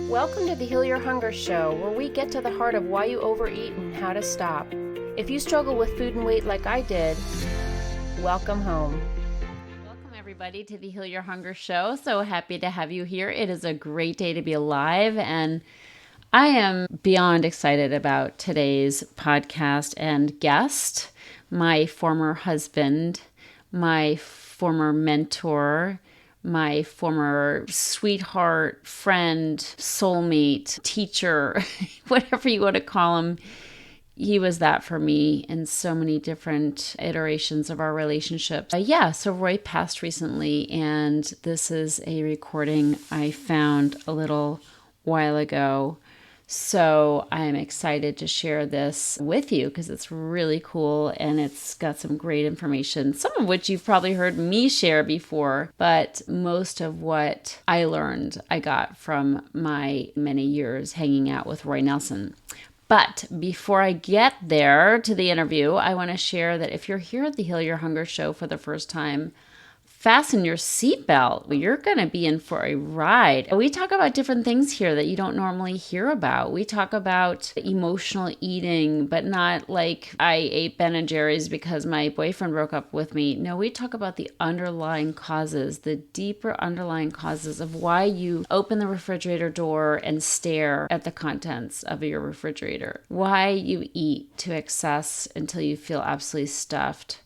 Welcome to the Heal Your Hunger Show, where we get to the heart of why you overeat and how to stop. If you struggle with food and weight like I did, welcome home. Welcome everybody to the Heal Your Hunger Show. So happy to have you here. It is a great day to be alive, and I am beyond excited about today's podcast and guest, my former husband, my former mentor, my former sweetheart, friend, soulmate, teacher, whatever you want to call him. He was that for me in so many different iterations of our relationship. So Roy passed recently, and this is a recording I found a little while ago. So I'm excited to share this with you because it's really cool and it's got some great information, some of which you've probably heard me share before, but most of what I learned I got from my many years hanging out with Roy Nelson. But before I get there to the interview, I want to share that if you're here at the Heal Your Hunger Show for the first time, fasten your seatbelt. You're going to be in for a ride. We talk about different things here that you don't normally hear about. We talk about emotional eating, but not like I ate Ben & Jerry's because my boyfriend broke up with me. No, we talk about the underlying causes, the deeper underlying causes of why you open the refrigerator door and stare at the contents of your refrigerator, why you eat to excess until you feel absolutely stuffed.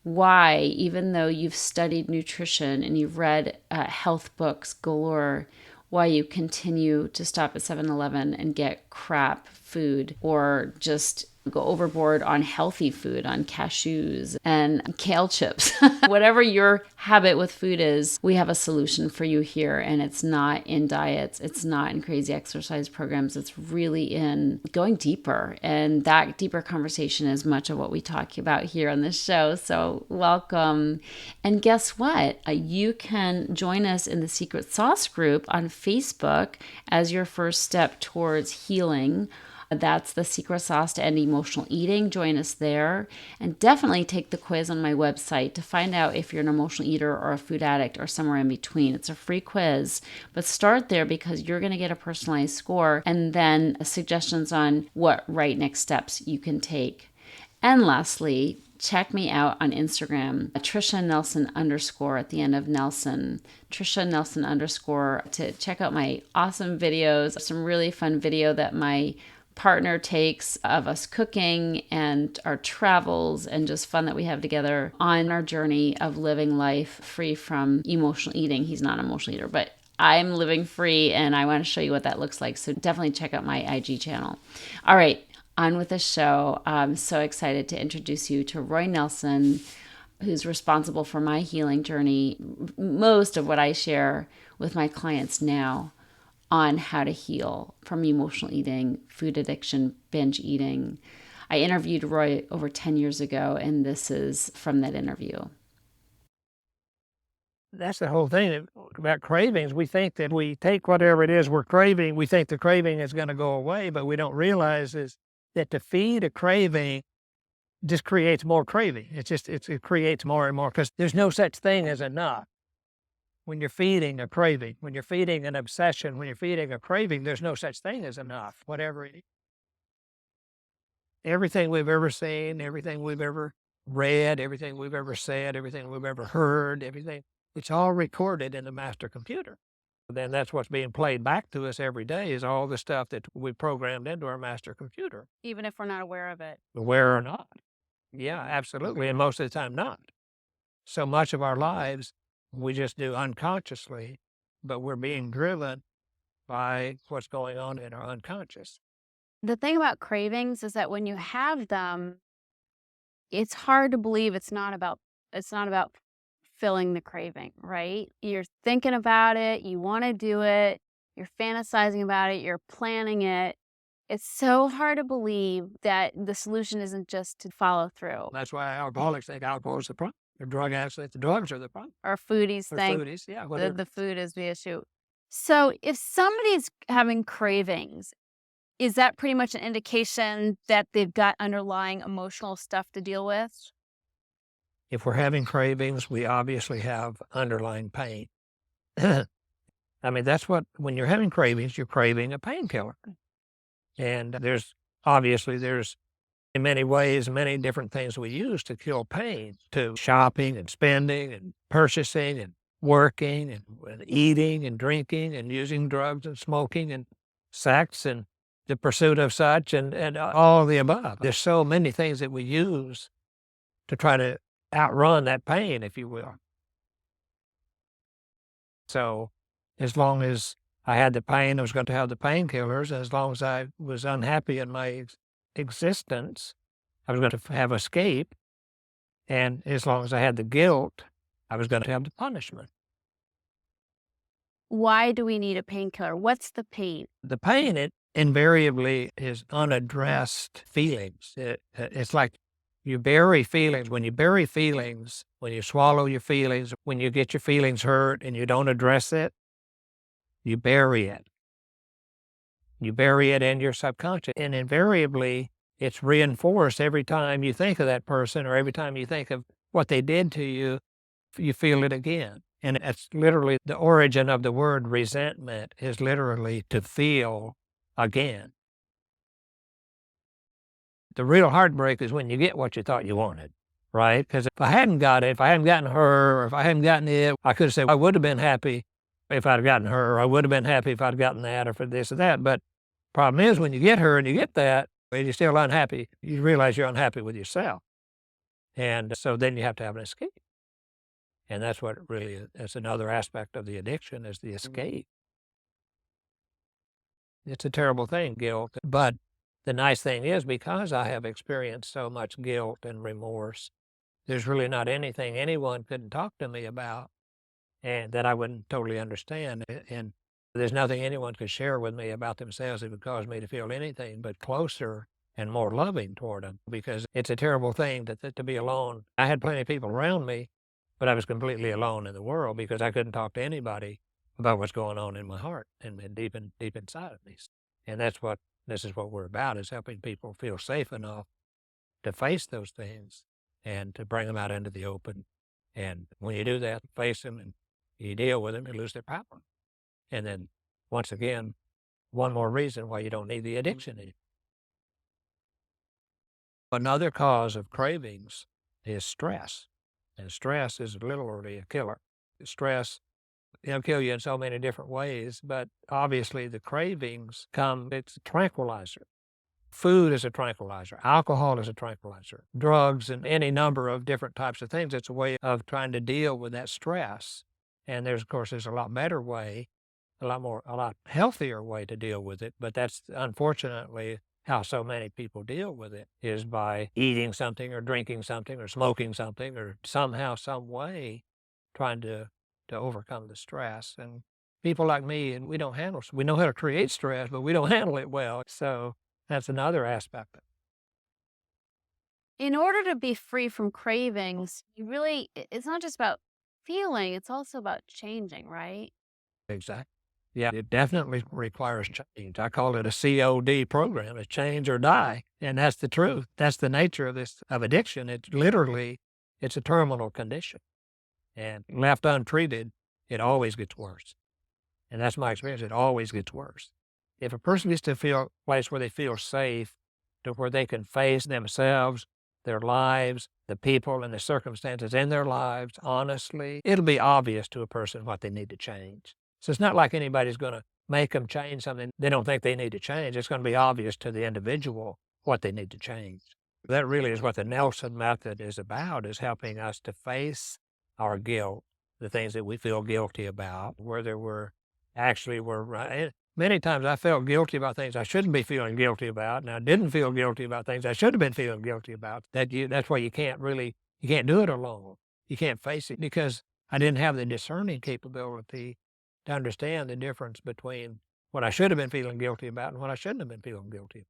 Why, even though you've studied nutrition and you've read health books galore, why you continue to stop at 7-Eleven and get crap food or just go overboard on healthy food, on cashews and kale chips. Whatever your habit with food is, we have a solution for you here. And it's not in diets. It's not in crazy exercise programs. It's really in going deeper. And that deeper conversation is much of what we talk about here on this show. So welcome. And guess what? You can join us in the Secret Sauce group on Facebook as your first step towards healing. That's the Secret Sauce to End Emotional Eating. Join us there. And definitely take the quiz on my website to find out if you're an emotional eater or a food addict or somewhere in between. It's a free quiz, but start there because you're going to get a personalized score and then suggestions on what right next steps you can take. And lastly, check me out on Instagram, Tricia Nelson _ at the end of Nelson, Tricia Nelson _ to check out my awesome videos, some really fun video that my partner takes of us cooking and our travels and just fun that we have together on our journey of living life free from emotional eating. He's not an emotional eater, but I'm living free and I want to show you what that looks like. So definitely check out my IG channel. All right, on with the show. I'm so excited to introduce you to Roy Nelson, who's responsible for my healing journey, most of what I share with my clients now on how to heal from emotional eating, food addiction, binge eating. I interviewed Roy over 10 years ago, and this is from that interview. That's the whole thing about cravings. We think that we take whatever it is we're craving, we think the craving is going to go away, but we don't realize is that to feed a craving just creates more craving. It creates more and more because there's no such thing as enough. When you're feeding a craving, when you're feeding an obsession, when you're feeding a craving, there's no such thing as enough, whatever it is. Everything we've ever seen, everything we've ever read, everything we've ever said, everything we've ever heard, everything, it's all recorded in the master computer. Then that's what's being played back to us every day is all the stuff that we programmed into our master computer. Even if we're not aware of it. Aware or not. Yeah, absolutely. And most of the time not. So much of our lives, we just do unconsciously, but we're being driven by what's going on in our unconscious. The thing about cravings is that when you have them, it's hard to believe it's not about filling the craving, right? You're thinking about it, you want to do it, you're fantasizing about it, you're planning it. It's so hard to believe that the solution isn't just to follow through. That's why alcoholics think alcohol is the problem. Or drug addicts think the drugs are the problem. Or foodies think the food is the issue. So if somebody's having cravings, is that pretty much an indication that they've got underlying emotional stuff to deal with? If we're having cravings, we obviously have underlying pain. I mean, that's what, when you're having cravings, you're craving a painkiller. And there's in many ways, many different things we use to kill pain, to shopping and spending and purchasing and working and eating and drinking and using drugs and smoking and sex and the pursuit of such and all of the above. There's so many things that we use to try to outrun that pain, if you will. So as long as I had the pain, I was going to have the painkillers. As long as I was unhappy in my existence, I was going to have escape. And as long as I had the guilt, I was going to have the punishment. Why do we need a painkiller? What's the pain? The pain, it invariably is unaddressed feelings. It's like you bury feelings. When you bury feelings, when you swallow your feelings, when you get your feelings hurt and you don't address it, you bury it. You bury it in your subconscious. And invariably, it's reinforced every time you think of that person or every time you think of what they did to you, you feel it again. And it's literally the origin of the word resentment is literally to feel again. The real heartbreak is when you get what you thought you wanted, right? Because if I hadn't got it, if I hadn't gotten her, or if I hadn't gotten it, I could have said, I would have been happy if I'd gotten her, or I would have been happy if I'd gotten that, or for this or that. But problem is, when you get her and you get that, and you're still unhappy, you realize you're unhappy with yourself. And so then you have to have an escape. And that's what really is. That's another aspect of the addiction is the escape. It's a terrible thing, guilt. But the nice thing is, because I have experienced so much guilt and remorse, there's really not anything anyone couldn't talk to me about and that I wouldn't totally understand. And there's nothing anyone could share with me about themselves that would cause me to feel anything but closer and more loving toward them, because it's a terrible thing to be alone. I had plenty of people around me, but I was completely alone in the world because I couldn't talk to anybody about what's going on in my heart and deep inside of me. And this is what we're about, is helping people feel safe enough to face those things and to bring them out into the open. And when you do that, face them and you deal with them, you lose their power. And then, once again, one more reason why you don't need the addiction anymore. Another cause of cravings is stress. And stress is literally a killer. Stress, it'll kill you in so many different ways, but obviously the cravings it's a tranquilizer. Food is a tranquilizer. Alcohol is a tranquilizer. Drugs and any number of different types of things. It's a way of trying to deal with that stress. And of course, there's a lot better way, a lot healthier way to deal with it. But that's unfortunately how so many people deal with it, is by eating something or drinking something or smoking something or somehow, some way trying to overcome the stress. And people like me, and we know how to create stress, but we don't handle it well. So that's another aspect. In order to be free from cravings, it's not just about feeling, it's also about changing, right? Exactly. Yeah, it definitely requires change. I call it a COD program, a change or die. And that's the truth. That's the nature of addiction. It's a terminal condition. And left untreated, it always gets worse. And that's my experience. It always gets worse. If a person gets to a place where they feel safe, to where they can face themselves, their lives, the people and the circumstances in their lives, honestly, it'll be obvious to a person what they need to change. So it's not like anybody's going to make them change something they don't think they need to change. It's going to be obvious to the individual what they need to change. That really is what the Nelson method is about, is helping us to face our guilt, the things that we feel guilty about, whether we're right. Many times I felt guilty about things I shouldn't be feeling guilty about, and I didn't feel guilty about things I should have been feeling guilty about. That's why you can't do it alone. You can't face it, because I didn't have the discerning capability to understand the difference between what I should have been feeling guilty about and what I shouldn't have been feeling guilty about.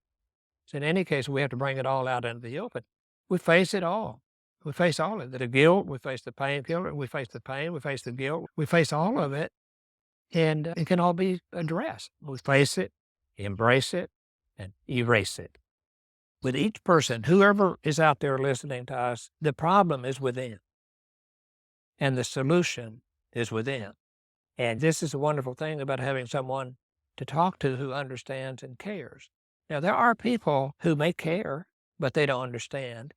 So in any case, we have to bring it all out into the open. We face it all. We face all of it. The guilt, we face the painkiller, we face the pain, we face the guilt, we face all of it. And it can all be addressed. We face it, embrace it, and erase it. With each person, whoever is out there listening to us, the problem is within. And the solution is within. And this is a wonderful thing about having someone to talk to who understands and cares. Now, there are people who may care, but they don't understand.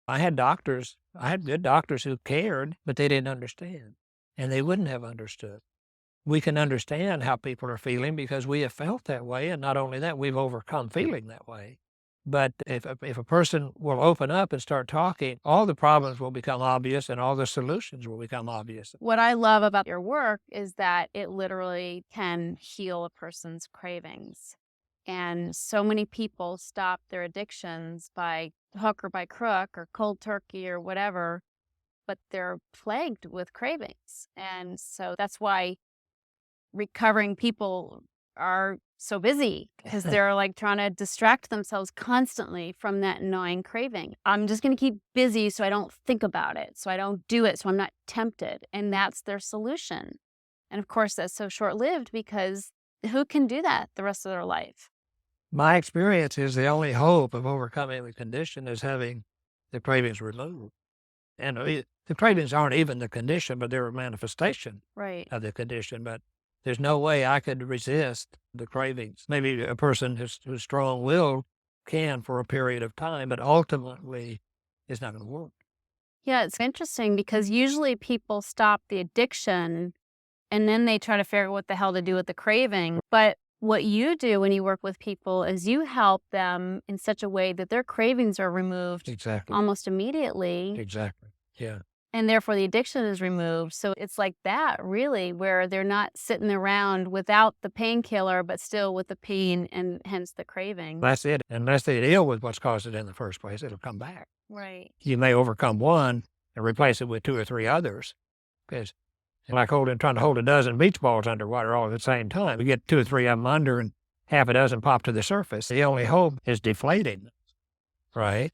I had good doctors who cared, but they didn't understand, and they wouldn't have understood. We can understand how people are feeling because we have felt that way, and not only that, we've overcome feeling that way. But if a person will open up and start talking, all the problems will become obvious and all the solutions will become obvious. What I love about your work is that it literally can heal a person's cravings. And so many people stop their addictions by hook or by crook or cold turkey or whatever, but they're plagued with cravings. And so that's why recovering people are so busy, because they're like trying to distract themselves constantly from that gnawing craving. I'm just going to keep busy so I don't think about it, so I don't do it, so I'm not tempted. And that's their solution. And of course, that's so short-lived because who can do that the rest of their life? My experience is the only hope of overcoming the condition is having the cravings removed. And the cravings aren't even the condition, but they're a manifestation Right. of the condition. But there's no way I could resist the cravings. Maybe a person who's strong-willed can for a period of time, but ultimately it's not going to work. Yeah, it's interesting because usually people stop the addiction and then they try to figure out what the hell to do with the craving. But what you do when you work with people is you help them in such a way that their cravings are removed Exactly. almost immediately. Exactly. Yeah. And therefore the addiction is removed. So it's like that really, where they're not sitting around without the painkiller, but still with the pain and hence the craving. That's it. Unless they deal with what's caused it in the first place, it'll come back. Right. You may overcome one and replace it with 2 or 3 others. Because like trying to hold a dozen beach balls underwater all at the same time. You get 2 or 3 of them under and half a dozen pop to the surface. The only hope is deflating them, right?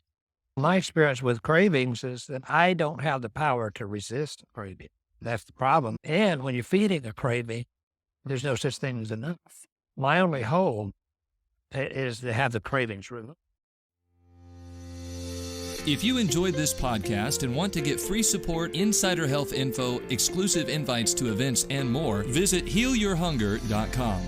My experience with cravings is that I don't have the power to resist a craving. That's the problem. And when you're feeding a craving, there's no such thing as enough. My only hope is to have the cravings removed. If you enjoyed this podcast and want to get free support, insider health info, exclusive invites to events, and more, visit healyourhunger.com.